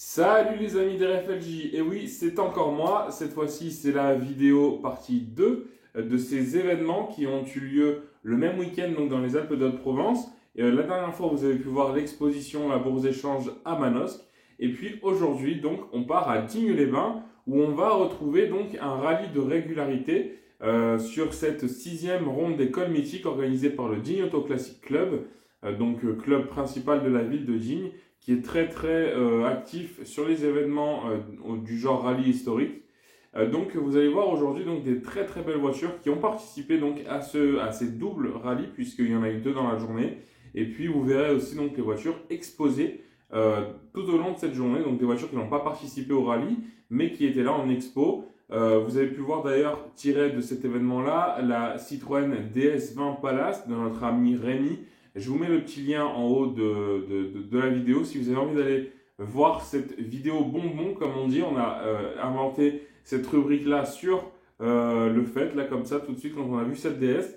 Salut les amis d'RFLJ, et oui c'est encore moi, cette fois-ci c'est la vidéo partie 2 de ces événements qui ont eu lieu le même week-end donc dans les Alpes d'Haute-Provence. La dernière fois vous avez pu voir l'exposition La Bourse d'Échange à Manosque, et puis aujourd'hui donc on part à Digne-les-Bains où on va retrouver donc un rallye de régularité sur cette 6e ronde des cols mythiques organisée par le Digne Auto Classic Club, club principal de la ville de Digne, qui est très actif sur les événements du genre rallye historique. Donc vous allez voir aujourd'hui donc des très belles voitures qui ont participé donc à ces doubles rallyes, puisqu'il y en a eu 2 dans la journée. Et puis vous verrez aussi donc les voitures exposées tout au long de cette journée, donc des voitures qui n'ont pas participé au rallye mais qui étaient là en expo. Vous avez pu voir d'ailleurs, tiré de cet événement-là, la Citroën DS20 Palace de notre ami Rémi. Je vous mets le petit lien en haut de la vidéo si vous avez envie d'aller voir cette vidéo bonbon, comme on dit. On a inventé cette rubrique-là sur le fait, là comme ça, tout de suite quand on a vu cette DS.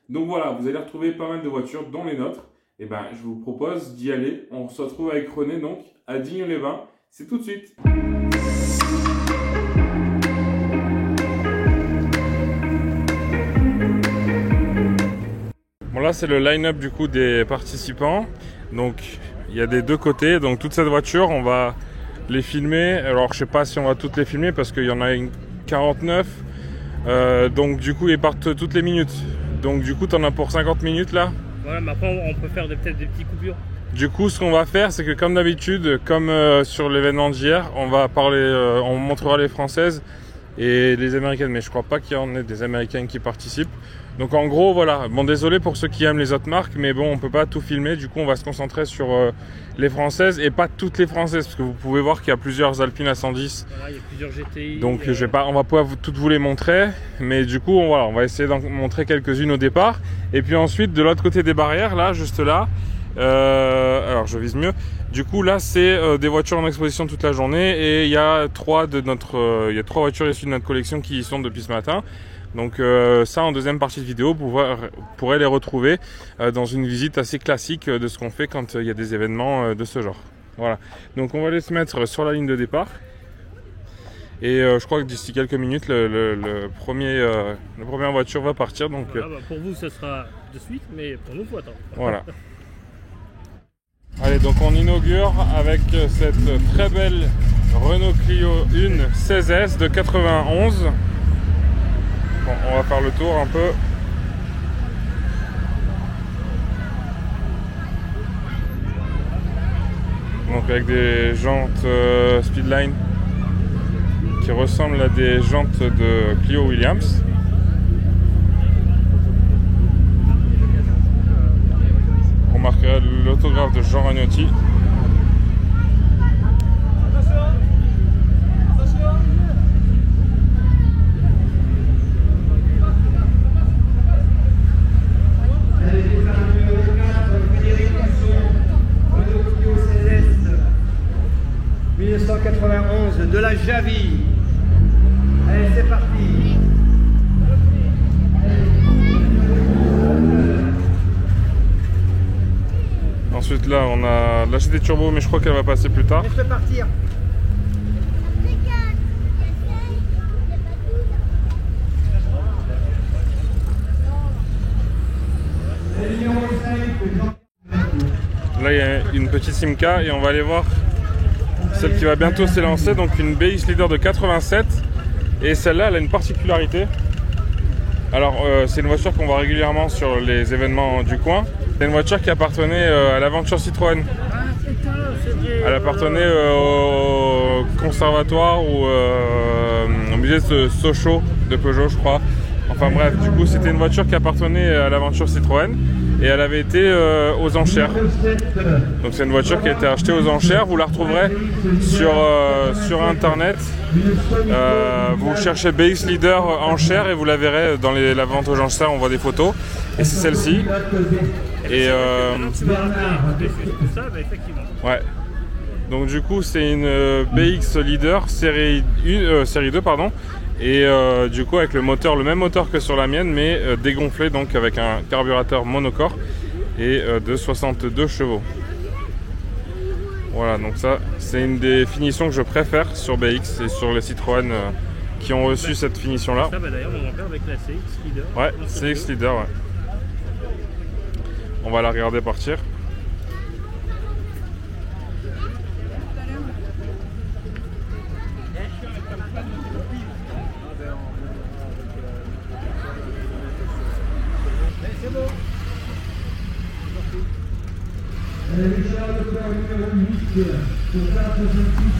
Donc voilà, vous allez retrouver pas mal de voitures, dont les nôtres. Et ben, je vous propose d'y aller. On se retrouve avec René donc à Digne-les-Bains. C'est tout de suite. Bon, là c'est le line-up du coup des participants. Donc il y a des deux côtés, donc toute cette voiture on va les filmer. Alors je sais pas si on va toutes les filmer parce qu'il y en a une 49, donc du coup ils partent toutes les minutes, donc du coup tu en as pour 50 minutes là. Voilà, mais après on peut faire peut-être des petites coupures. Du coup ce qu'on va faire c'est que comme d'habitude, comme sur l'événement d'hier, on va parler, on montrera les françaises et les américaines, mais je crois pas qu'il y en ait des américaines qui participent. Donc en gros voilà, bon désolé pour ceux qui aiment les autres marques, mais bon on peut pas tout filmer, du coup on va se concentrer sur les françaises et pas toutes les françaises, parce que vous pouvez voir qu'il y a plusieurs Alpine à 110. Voilà, il y a plusieurs GTI. Donc on va pas toutes vous les montrer, mais du coup on va essayer d'en montrer quelques-unes au départ. Et puis ensuite de l'autre côté des barrières, là, juste là, alors je vise mieux. Du coup là c'est des voitures en exposition toute la journée, et il y a trois voitures issues de notre collection qui y sont depuis ce matin. Donc ça en deuxième partie de vidéo, vous pourrez les retrouver dans une visite assez classique de ce qu'on fait quand il y a des événements de ce genre. Voilà, donc on va aller se mettre sur la ligne de départ. Et je crois que d'ici quelques minutes, la première voiture va partir. Donc, voilà, pour vous ce sera de suite, mais pour nous il faut attendre. Voilà. Allez, donc on inaugure avec cette très belle Renault Clio 1 16S de 91. Bon, on va faire le tour un peu. Donc avec des jantes Speedline qui ressemblent à des jantes de Clio Williams. On remarquera l'autographe de Jean Ragnotti. De la Javi. Allez, c'est parti. Ensuite là on a lâché des turbos, mais je crois qu'elle va passer plus tard. Laisse-le partir. Là il y a une petite Simca et on va aller voir celle qui va bientôt s'élancer, donc une BX Leader de 87. Et celle-là, elle a une particularité. Alors, c'est une voiture qu'on voit régulièrement sur les événements du coin. C'est une voiture qui appartenait à l'aventure Citroën. Elle appartenait au conservatoire ou au musée de Sochaux de Peugeot, je crois. Enfin bref, du coup, c'était une voiture qui appartenait à l'aventure Citroën. Et elle avait été aux enchères. Donc c'est une voiture qui a été achetée aux enchères. Vous la retrouverez sur internet. Vous cherchez BX Leader enchères et vous la verrez dans la vente aux enchères. On voit des photos. Et c'est celle-ci. Et ouais. Donc du coup c'est une BX Leader série 2 pardon. Et du coup avec le même moteur que sur la mienne, mais dégonflé, donc avec un carburateur monocore et de 62 chevaux. Voilà, donc ça, c'est une des finitions que je préfère sur BX et sur les Citroën qui ont reçu cette finition-là. Ça, bah, d'ailleurs, mon grand-père avec la CX Leader. Ouais, CX Leader, ouais. On va la regarder partir. Richard Leclerc, numéro 8, pour 4,26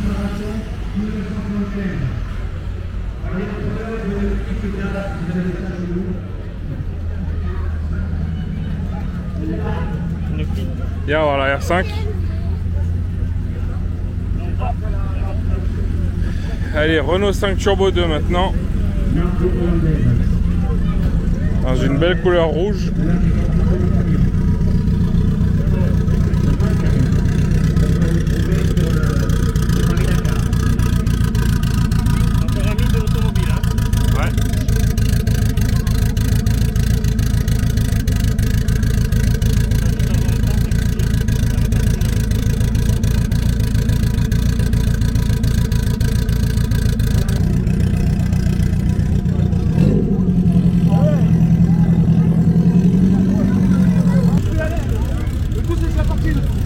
marathon 1975. Allez, de l'équipe de la vous avez ça chez vous. Et on va voir la R5. Allez, Renault 5 Turbo 2 maintenant. Dans une belle couleur rouge. Encore un mythe de l'automobile, hein. Ouais.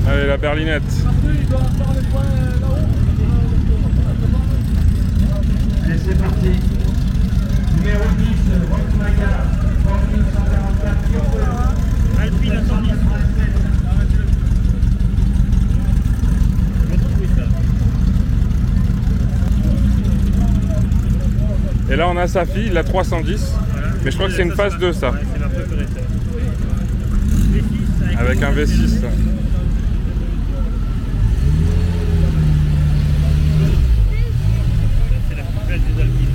Allez, la berlinette. Allez, c'est parti. Numéro 10, Volkswagen, 3144 Alpine à 110. Et là, on a sa fille, la 310. Voilà. Mais je crois que c'est une phase 2, ça. Ouais, c'est ma préférée, ça. V6 Avec un V6. Ça. C'est la plus belle des Alpines.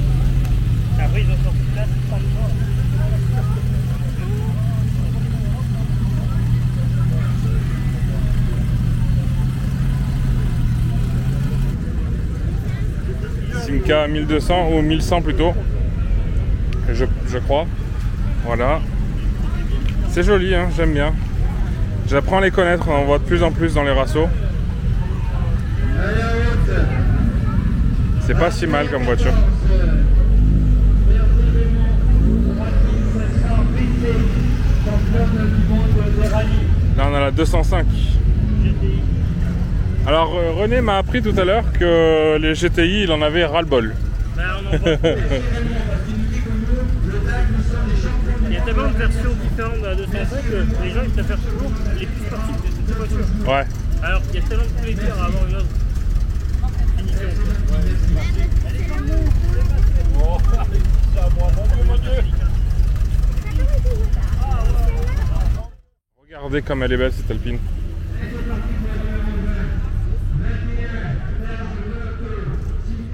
Après, ils ont sorti là, c'est pas le choix. Simca 1200 ou 1100 plutôt. Je crois. Voilà. C'est joli, hein, j'aime bien. J'apprends à les connaître, on en voit de plus en plus dans les rassos. C'est pas si mal comme voiture. Là on a la 205. Alors René m'a appris tout à l'heure que les GTI il en avait ras-le-bol. Ben, on en voit. Il y a tellement de versions différentes de la 205 que les gens ils préfèrent toujours les plus sportives de cette voiture. Ouais. Alors qu'il y a tellement de plaisir à avoir une autre finition. Regardez comme elle est belle cette Alpine.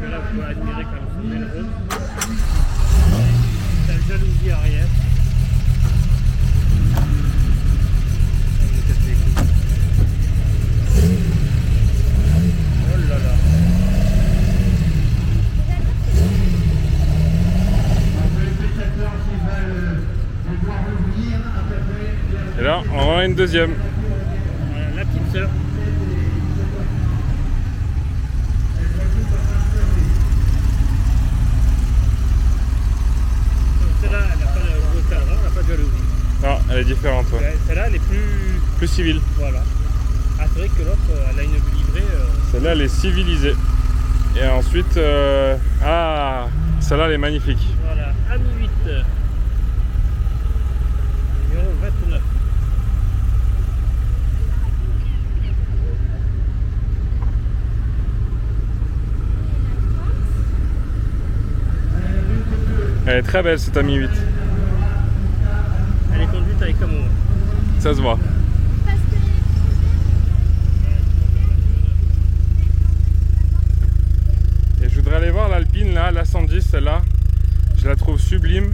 Là, vous pouvez admirer quand même son belle rose. La jalousie arrière. Oh là là. Et là on en a une deuxième. Voilà, la petite sœur. Celle-là, elle n'a pas de gros cadran, elle n'a pas de jalousie. Ah, elle est différente. Ouais. Celle-là, elle est plus Civile. Voilà. Ah, c'est vrai que l'autre, elle a une livrée. Celle-là elle est civilisée. Et ensuite, ah, celle-là elle est magnifique. Voilà, AMI 8. Numéro 29. Elle est très belle cette AMI 8. Elle est conduite avec amour. Ça se voit. Et je voudrais aller voir l'Alpine là, la 110, celle-là. Je la trouve sublime.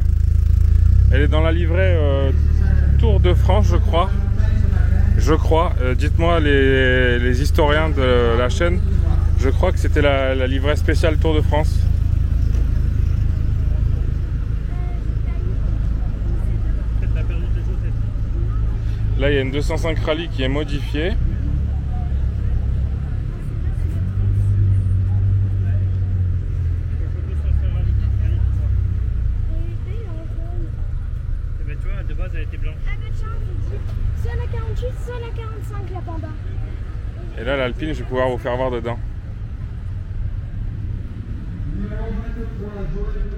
Elle est dans la livrée Tour de France, je crois. Dites-moi les historiens de la chaîne. Je crois que c'était la livrée spéciale Tour de France. Là, il y a une 205 Rallye qui est modifiée. là, l'Alpine, je vais pouvoir vous faire voir dedans.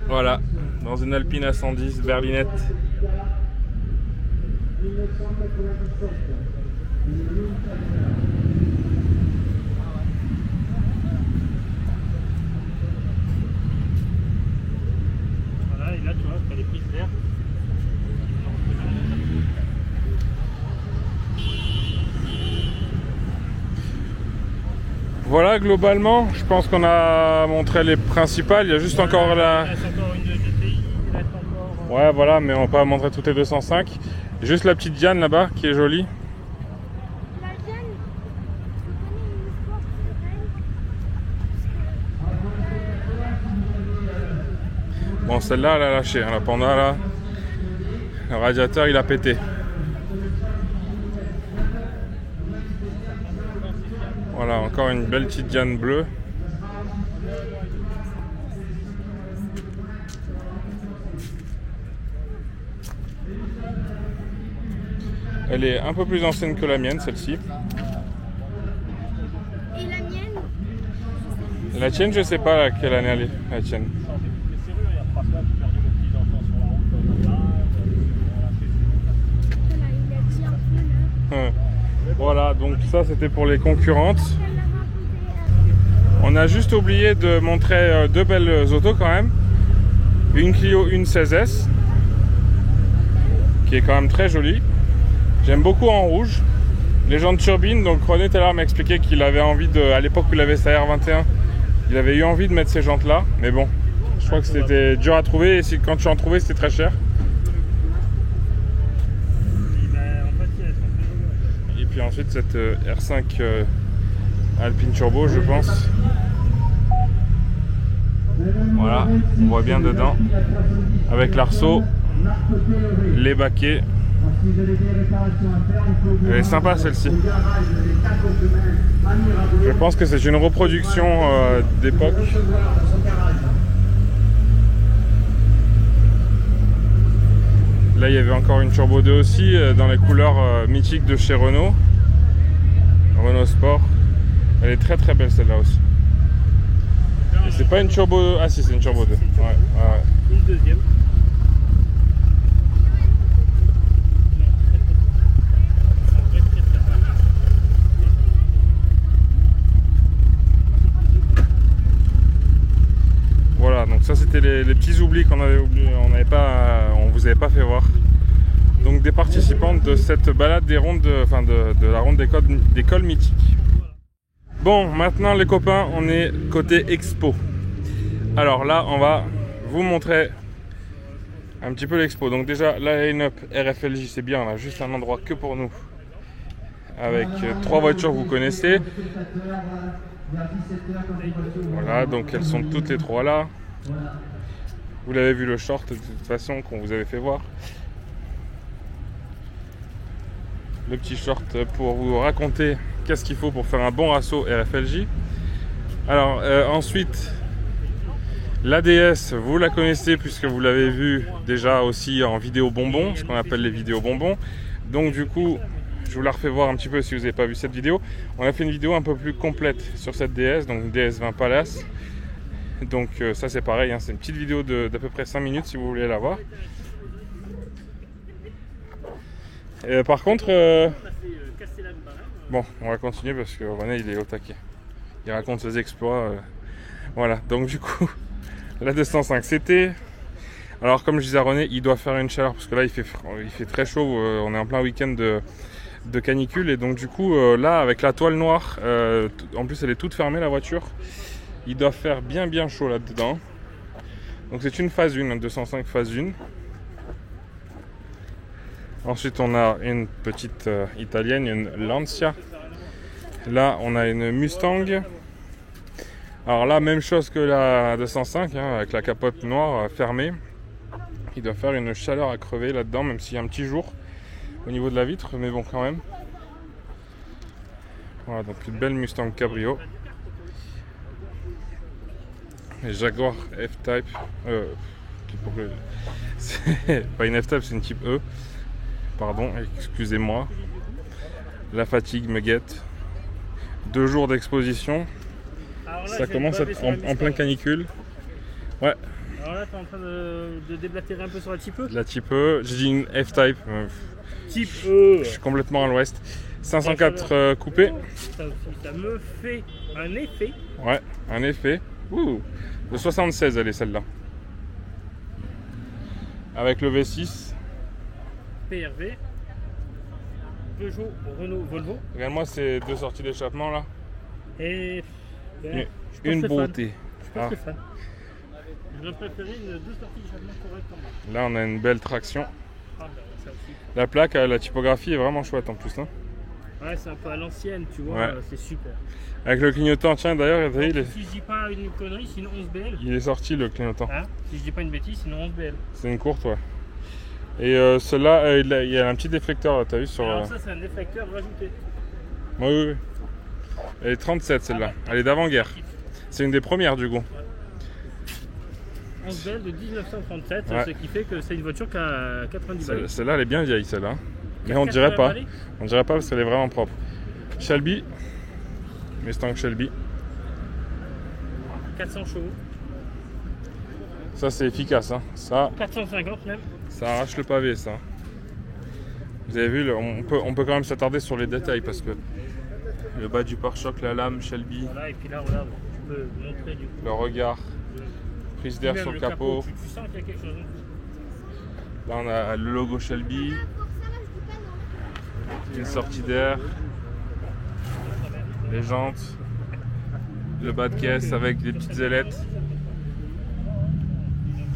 Voilà, dans une Alpine à 110 berlinette. Voilà, et là tu vois, tu as les prises d'air. Voilà, globalement, je pense qu'on a montré les principales. Il y a juste encore la... Il reste encore une de GTI, il reste encore... Ouais, voilà, mais on va pas montrer toutes les 205. Juste la petite Diane là-bas, qui est jolie. La Diane, tu connais une histoire sur elle? Bon, celle-là, elle a lâché, hein, la Panda, là. Le radiateur, il a pété. Voilà, encore une belle petite Diane bleue. Elle est un peu plus ancienne que la mienne, celle-ci. Et la mienne? La tienne, je sais pas à quelle année elle est, la tienne. Voilà, il a dit un peu là. Voilà, donc ça c'était pour les concurrentes. Elle l'a raconté. On a juste oublié de montrer deux belles autos quand même. Une Clio, une 16S, qui est quand même très jolie. J'aime beaucoup en rouge. Les jantes turbines, donc René tout à l'heure m'a expliqué qu'il avait envie de, à l'époque où il avait sa R21, il avait eu envie de mettre ces jantes là, mais bon, je crois que c'était dur à trouver et quand tu en trouvais c'était très cher. Et puis ensuite cette R5 Alpine Turbo, je pense. Voilà, on voit bien dedans, avec l'arceau, les baquets. Elle est sympa celle-ci. Je pense que c'est une reproduction d'époque. Là il y avait encore une Turbo 2 aussi dans les couleurs mythiques de chez Renault. Renault Sport. Elle est très très belle celle-là aussi. Et c'est pas une Turbo... Ah si, c'est une Turbo 2. Ouais, ouais. Une deuxième. Voilà, donc ça c'était les petits oublis qu'on avait oubliés, on vous avait pas fait voir. Donc des participantes de cette balade des rondes, de la ronde des cols mythiques. Bon, maintenant les copains, on est côté expo. Alors là, on va vous montrer un petit peu l'expo. Donc déjà, la line-up RFLJ, c'est bien, on a juste un endroit que pour nous. Avec trois voitures que vous connaissez. Voilà, donc elles sont toutes les trois là. Vous l'avez vu le short de toute façon qu'on vous avait fait voir. Le petit short pour vous raconter qu'est-ce qu'il faut pour faire un bon ratio RFLJ. Alors ensuite, l'ADS, vous la connaissez puisque vous l'avez vu déjà aussi en vidéo bonbon, ce qu'on appelle les vidéos bonbons. Donc du coup, je vous la refais voir un petit peu si vous n'avez pas vu cette vidéo. On a fait une vidéo un peu plus complète sur cette DS, donc DS20 Palace. Donc ça c'est pareil, hein, c'est une petite vidéo d'à peu près 5 minutes si vous voulez la voir. Et par contre, bon, on va continuer parce que René il est au taquet. Il raconte ses exploits. Voilà, donc du coup, la 205 c'était... Alors comme je disais à René, il doit faire une chaleur parce que là il fait très chaud, on est en plein week-end de canicule. Et donc du coup, là avec la toile noire, en plus elle est toute fermée la voiture, il doit faire bien chaud là-dedans. Donc c'est une phase 1, 205 phase 1. Ensuite on a une petite italienne, une Lancia. Là on a une Mustang. Alors là même chose que la 205, hein, avec la capote noire fermée. Il doit faire une chaleur à crever là-dedans, même s'il y a un petit jour au niveau de la vitre, mais bon quand même. Voilà, donc une belle Mustang Cabrio. Et Jaguar F-Type. C'est pas une F-Type, c'est une type E. Pardon, excusez-moi. La fatigue me guette. 2 jours d'exposition. Alors là, Ça commence à être en plein canicule. Ouais, Alors là, tu es en train de déblatérer un peu sur la type E. la type E, j'ai dit une F-Type. Type E. Je suis complètement à l'ouest. 504 coupé. Ça aussi, ça me fait un effet. Ouais, un effet. Ouh, de 76 elle est celle-là. Avec le V6. PRV. Peugeot, Renault, Volvo. Regarde-moi ces 2 sorties d'échappement là. Et ben, Une- je suis pas Une très fan. beauté. Je suis pas Ah. très fan. J'aurais préféré 2 sorties d'échappement correctes en bas. Là on a une belle traction. Ah, ben, ça aussi. La plaque, la typographie est vraiment chouette en plus. Hein. Ouais, c'est un peu à l'ancienne, tu vois, Ouais. c'est super. Avec le clignotant, tiens d'ailleurs, Si je dis pas une connerie, c'est une 11BL. il est sorti le clignotant. Hein, si je dis pas une bêtise, c'est une 11BL. C'est une courte, ouais. Et celle-là, il y a un petit déflecteur, t'as vu sur. Alors ça, c'est un déflecteur rajouté. Oui, oui, oui. Elle est 37 celle-là. Elle est d'avant-guerre. C'est une des premières du coup. 11BL de 1937, Ouais. ce qui fait que c'est une voiture qui a 90 balles. Celle-là, elle est bien vieille celle-là. Mais on dirait pas. balles. On dirait pas parce qu'elle est vraiment propre. Shelby. Mustang Shelby. 400 chevaux. Ça c'est efficace. Hein. Ça 450 même. arrache le pavé ça. Vous avez vu, on peut quand même s'attarder sur les détails parce que le bas du pare-choc, la lame Shelby, Voilà, et puis là, regarde, tu peux montrer du coup. le regard, prise d'air Même sur le capot. Tu sens qu'il y a quelque chose. Là on a le logo Shelby, une sortie d'air, les jantes, le bas de caisse avec des petites ailettes.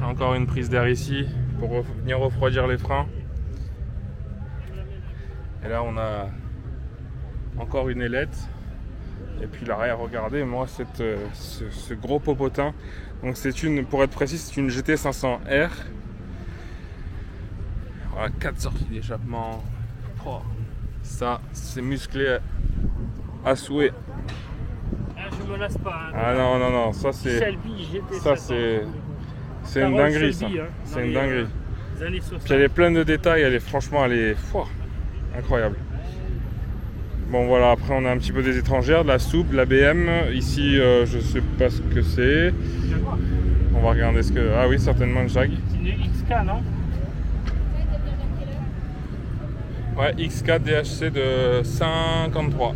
Encore une prise d'air ici pour venir refroidir les freins. Et là on a encore une ailette. Et puis l'arrière, regardez moi ce gros popotin. Donc c'est une, pour être précis, c'est une GT500R. Voilà, 4 sorties d'échappement. Oh, ça c'est musclé à souhait. Ah, je me lasse pas. Hein, Ah non non non, ça c'est Shelby GT. ça c'est une dinguerie ça. C'est une dinguerie. Années 60. Puis elle est pleine de détails, elle est incroyable. Bon voilà, après on a un petit peu des étrangères, de la soupe, de la BM. Ici je sais pas ce que c'est. On va regarder ce que. Ah oui, certainement une Jag. C'est une XK, non? Ouais, X4 DHC de 53.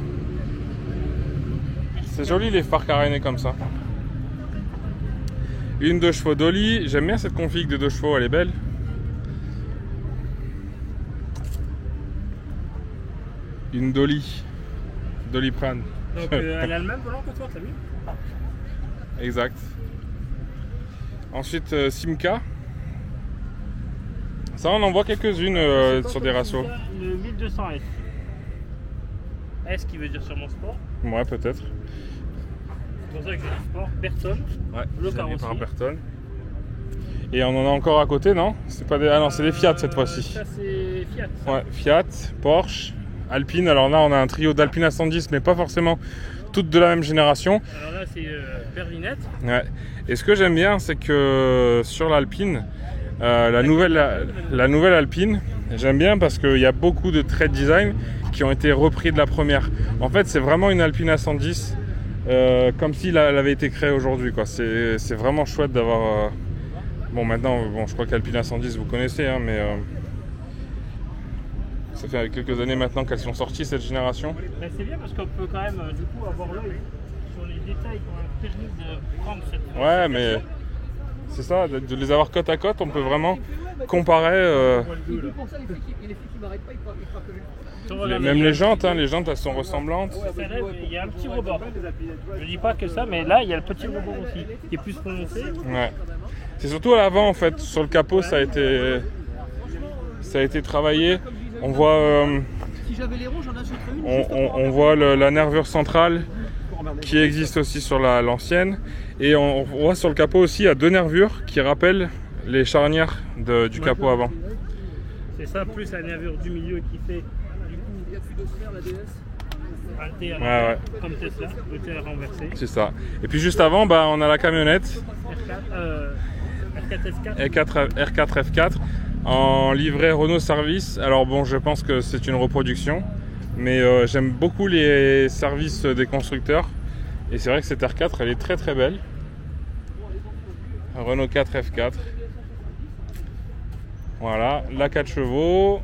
C'est joli les phares carénés comme ça. Une 2 chevaux Dolly, j'aime bien cette config de 2 chevaux, elle est belle. Une Dolly, Doliprane. Donc elle a le même volant que toi, t'as vu? Exact. Ensuite Simca. Ça on en voit quelques-unes sur des ratios. Le 1200S. S qui veut dire sûrement sport. Ouais peut-être. C'est pour ça que j'ai dit sport. Berton. Ouais, Le designé par carrossier. Berton. Et on en a encore à côté, non? C'est pas des... Ah non, c'est des Fiat cette fois-ci. Ça c'est Fiat. Ça. Ouais, Fiat, Porsche, Alpine. Alors là, on a un trio d'Alpine A110, mais pas forcément toutes de la même génération. Alors là c'est Berlinette. Ouais. Et ce que j'aime bien, c'est que sur l'Alpine, la nouvelle Alpine, j'aime bien parce qu'il y a beaucoup de traits de design qui ont été repris de la première. En fait, c'est vraiment une Alpine A110, comme si elle avait été créée aujourd'hui, quoi. C'est vraiment chouette d'avoir. Bon, maintenant, je crois qu'Alpine A110, vous connaissez, hein, mais ça fait quelques années maintenant qu'elles sont sorties cette génération. Ben, c'est bien parce qu'on peut quand même du coup avoir l'œil sur les détails qui ont permis de prendre cette. Ouais, mais c'est ça, de les avoir côte à côte, on peut vraiment comparer. Même les jantes, hein, les jantes elles sont ressemblantes. Il y a un petit rebord. Je dis pas que ça, mais là il y a le petit rebord aussi qui est plus prononcé. Ouais. C'est surtout à l'avant en fait, sur le capot ça a été travaillé. On voit, on voit la nervure centrale qui existe aussi sur l'ancienne. Et on voit sur le capot aussi, il y a 2 nervures qui rappellent les charnières du capot avant. C'est ça, plus la nervure du milieu qui fait du coup un T à l'envers, comme Tesla, le T renversé. C'est ça. Et puis juste avant, on a la camionnette R4 F4 en livret Renault Service. Alors bon, je pense que c'est une reproduction Mais j'aime beaucoup les services des constructeurs. Et c'est vrai que cette R4, elle est très très belle. Renault 4 F4. Voilà, la 4 chevaux.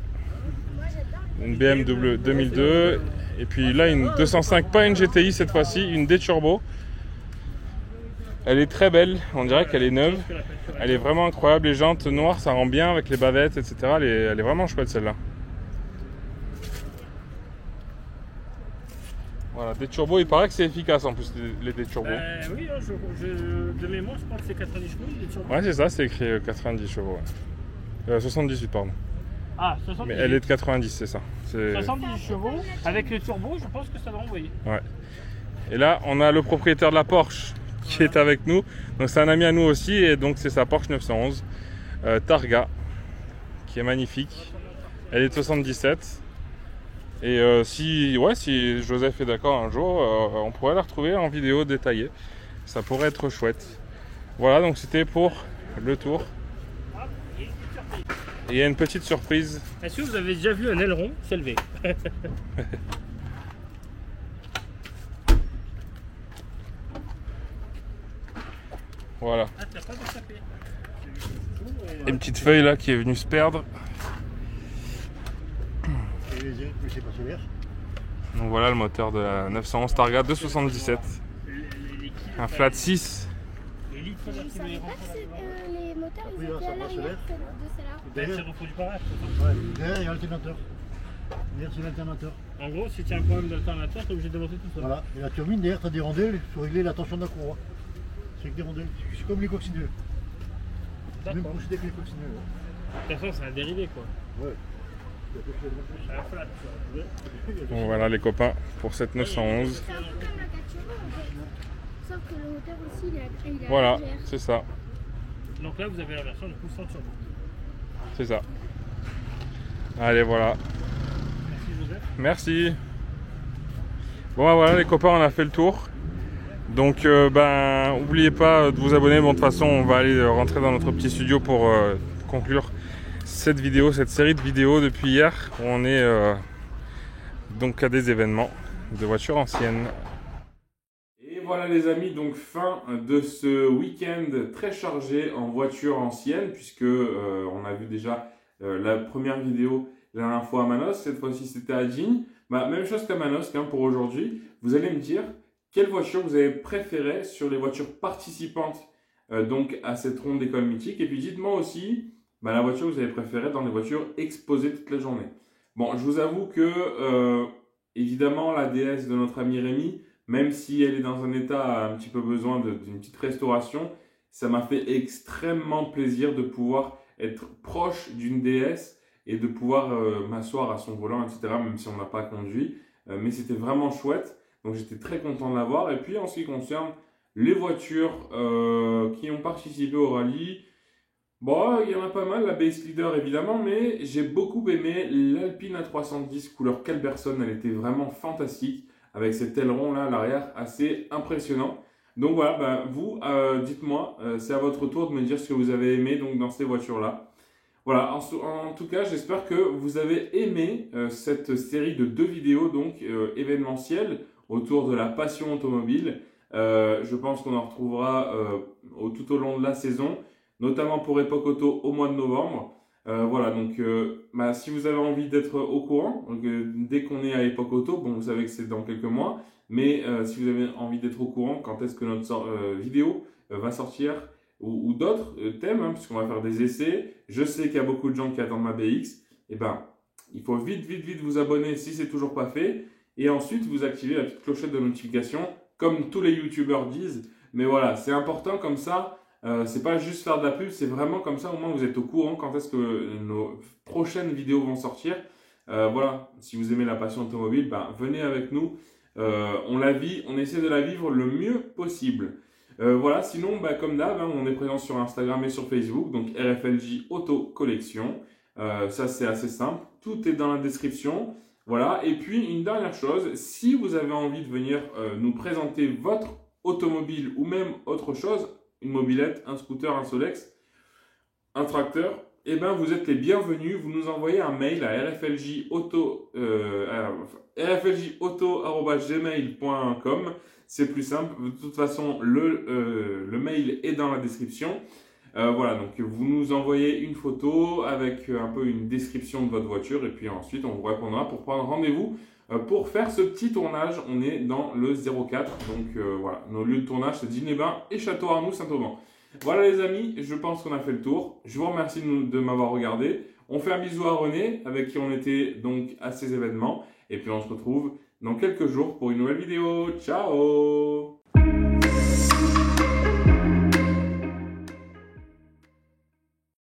Une BMW 2002. Et puis là, une 205, pas une GTI cette fois-ci, une D-Turbo. Elle est très belle, on dirait qu'elle est neuve. Elle est vraiment incroyable, les jantes noires, ça rend bien avec les bavettes, etc. Elle est vraiment chouette celle-là. Voilà, des turbos, il paraît que c'est efficace en plus, les turbos. Oui, de mémoire, je crois que c'est 90 chevaux, les turbos. Ouais, c'est ça, c'est écrit 90 chevaux. Ouais. 78, pardon. Ah, 78. Mais elle est de 90, c'est ça. 70 chevaux, avec les turbos, je pense que ça va envoyer. Ouais. Et là, on a le propriétaire de la Porsche qui est avec nous. Donc c'est un ami à nous aussi, et donc c'est sa Porsche 911 Targa, qui est magnifique. Elle est de 77. Et si Joseph est d'accord un jour, on pourrait la retrouver en vidéo détaillée. Ça pourrait être chouette. Voilà, donc c'était pour le tour. Et il y a une petite surprise. Est-ce que vous avez déjà vu un aileron s'élever? Voilà. Et une petite feuille là qui est venue se perdre. Donc voilà le moteur de la 911 Targa 277. Un flat 6. Je ne savais pas que les moteurs ils étaient à l'arrière de celle-là. C'est refroidi par là. Derrière, il y a l'alternateur. Derrière, c'est l'alternateur. En gros, si tu as un problème d'alternateur, tu es obligé de démonter tout ça. Voilà. Et la turbine, derrière, tu as des rondelles, il faut régler la tension de la courroie. C'est avec des rondelles. C'est comme les coccinelles. Même procédé que les coccinelles. De toute façon, c'est un dérivé quoi. Ouais. Un flat. Donc voilà les copains pour cette 911. C'est un peu comme la 4 chevaux en fait. Sauf que le moteur aussi il est Voilà, légère. c'est ça. Donc là, vous avez la version de coup sans turbo. C'est ça. Allez, voilà. Merci Joseph. Merci. Bon, voilà les copains, on a fait le tour. Donc, n'oubliez pas de vous abonner. Bon, de toute façon, on va aller rentrer dans notre petit studio pour conclure cette vidéo, cette série de vidéos depuis hier. Où on est donc à des événements de voitures anciennes. Et voilà les amis, donc fin de ce week-end très chargé en voitures anciennes, puisque on a vu déjà la première vidéo la dernière fois à Manosque, cette fois-ci c'était à Digne. Même chose qu'à Manosque pour aujourd'hui. Vous allez me dire quelle voiture vous avez préférée sur les voitures participantes donc à cette ronde d'école mythique, et puis dites-moi aussi la voiture que vous avez préférée dans les voitures exposées toute la journée. Bon, je vous avoue que évidemment la DS de notre ami Rémi, même si elle est dans un état un petit peu besoin d'une petite restauration, ça m'a fait extrêmement plaisir de pouvoir être proche d'une DS et de pouvoir m'asseoir à son volant, etc., même si on n'a pas conduit. Mais c'était vraiment chouette, donc j'étais très content de l'avoir. Et puis en ce qui concerne les voitures qui ont participé au rallye, bon, il y en a pas mal, la Base Leader évidemment, mais j'ai beaucoup aimé l'Alpine A310 couleur Calberson, elle était vraiment fantastique, avec cet aileron là à l'arrière assez impressionnant. Donc voilà, vous, dites-moi, c'est à votre tour de me dire ce que vous avez aimé donc, dans ces voitures-là. Voilà, en tout cas, j'espère que vous avez aimé cette série de 2 vidéos donc événementielles autour de la passion automobile. Je pense qu'on en retrouvera tout au long de la saison, notamment pour Epoch Auto au mois de novembre. Voilà, donc si vous avez envie d'être au courant, dès qu'on est à Epoch Auto, bon, vous savez que c'est dans quelques mois, mais si vous avez envie d'être au courant quand est-ce que notre vidéo va sortir, ou d'autres thèmes, puisqu'on va faire des essais, je sais qu'il y a beaucoup de gens qui attendent ma BX, et il faut vite vous abonner si c'est toujours pas fait, et ensuite vous activez la petite clochette de notification, comme tous les youtubeurs disent, mais voilà, c'est important comme ça. C'est pas juste faire de la pub, c'est vraiment comme ça, au moins vous êtes au courant quand est-ce que nos prochaines vidéos vont sortir. Voilà, si vous aimez la passion automobile, venez avec nous. On la vit, on essaie de la vivre le mieux possible. Voilà, sinon, comme d'hab, on est présent sur Instagram et sur Facebook, donc RFLJ Auto Collection. Ça, c'est assez simple, tout est dans la description. Voilà, et puis une dernière chose, si vous avez envie de venir nous présenter votre automobile ou même autre chose, une mobilette, un scooter, un Solex, un tracteur, eh ben, vous êtes les bienvenus. Vous nous envoyez un mail à rfljauto@gmail.com. C'est plus simple. De toute façon, le mail est dans la description. Voilà, donc vous nous envoyez une photo avec un peu une description de votre voiture et puis ensuite on vous répondra pour prendre rendez-vous pour faire ce petit tournage. On est dans le 04, donc voilà, nos lieux de tournage c'est Digne-les-Bains et Château-Arnoux-Saint-Auban. Voilà les amis, je pense qu'on a fait le tour. Je vous remercie de m'avoir regardé. On fait un bisou à René avec qui on était donc à ces événements et puis on se retrouve dans quelques jours pour une nouvelle vidéo. Ciao!